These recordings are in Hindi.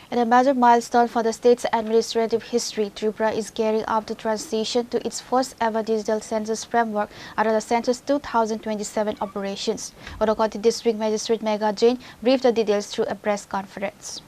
In a major milestone for the state's administrative history, Tripura is gearing up to transition to its first ever digital census framework under the Census 2027 operations. Unakoti District Magistrate Megha Jain briefed the details through a press conference.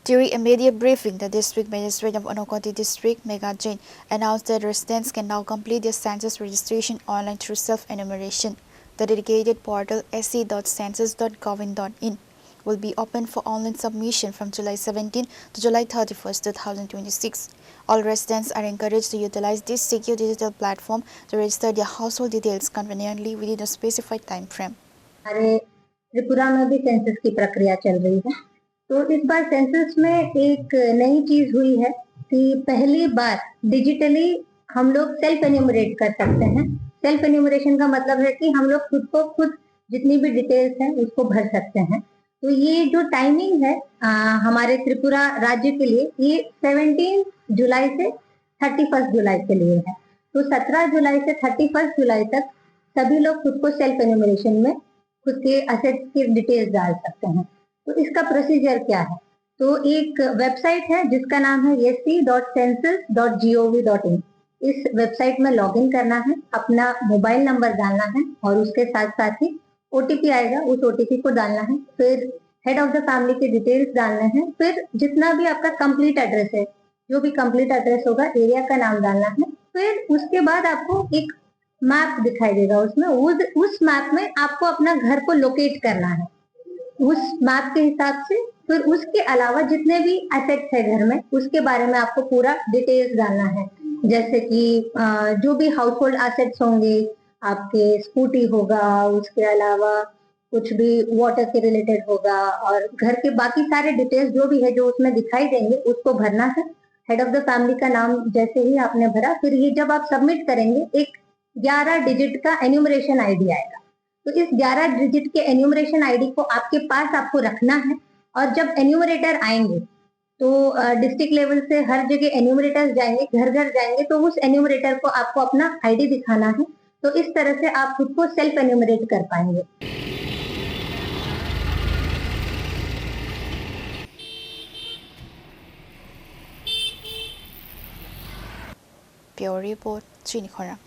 During a media briefing, the District Magistrate of Unakoti District, Megha Jain, announced that residents can now complete their census registration online through self-enumeration. The dedicated portal se.census.gov.in will be open for online submission from July 17 to July 31, 2026. All residents are encouraged to utilize this secure digital platform to register their household details conveniently within a specified time frame. हमारे त्रिपुरा में भी सेंसस की प्रक्रिया चल रही है, तो इस बार सेंसस में एक नई चीज हुई है कि पहली बार डिजिटली हम लोग सेल्फ एन्यूमरेट कर सकते हैं। सेल्फ एन्यूमरेशन का मतलब है कि हम लोग खुद को खुद जितनी भी डिटेल्स हैं उसको भर सकते हैं। तो ये जो टाइमिंग है हमारे त्रिपुरा राज्य के लिए, ये 17 जुलाई से 31 जुलाई के लिए है। तो 17 जुलाई से 31 जुलाई तक सभी लोग खुद को सेल्फ एन्यूमरेशन में खुद के असेट्स की डिटेल्स डाल सकते हैं। तो इसका प्रोसीजर क्या है? तो एक वेबसाइट है जिसका नाम है se.census.gov.in। इस वेबसाइट में लॉगिन करना है, अपना मोबाइल नंबर डालना है और उसके साथ साथ ही ओटीपी आएगा, उस ओटीपी को डालना है। फिर हेड ऑफ द फैमिली के डिटेल्स डालने हैं। फिर जितना भी आपका कंप्लीट एड्रेस है, जो भी कंप्लीट एड्रेस होगा, एरिया का नाम डालना है। फिर उसके बाद आपको एक मैप दिखाई देगा, उसमें उस मैप में आपको अपना घर को लोकेट करना है। उस मैप के हिसाब से फिर उसके अलावा जितने भी एसेट्स है घर में, उसके बारे में आपको पूरा डिटेल्स डालना है। जैसे कि जो भी हाउस होल्ड एसेट्स होंगे, आपके स्कूटी होगा, उसके अलावा कुछ भी वाटर के रिलेटेड होगा, और घर के बाकी सारे डिटेल्स जो भी है जो उसमें दिखाई देंगे उसको भरना है। हेड ऑफ द फैमिली का नाम जैसे ही आपने भरा, फिर ये जब आप सबमिट करेंगे एक 11 डिजिट का एन्यूमरेशन आईडी आएगा। तो इस 11 डिजिट के एन्यूमरेशन आईडी को आपके पास आपको रखना है। और जब एन्यूमरेटर आएंगे तो डिस्ट्रिक्ट लेवल से हर जगह एन्यूमरेटर्स जाएंगे, घर घर जाएंगे, तो उस एन्यूमरेटर को आपको अपना आईडी दिखाना है। तो इस तरह से आप खुद को सेल्फ एन्यूमरेट कर पाएंगे। Pure Report, Chini Khora.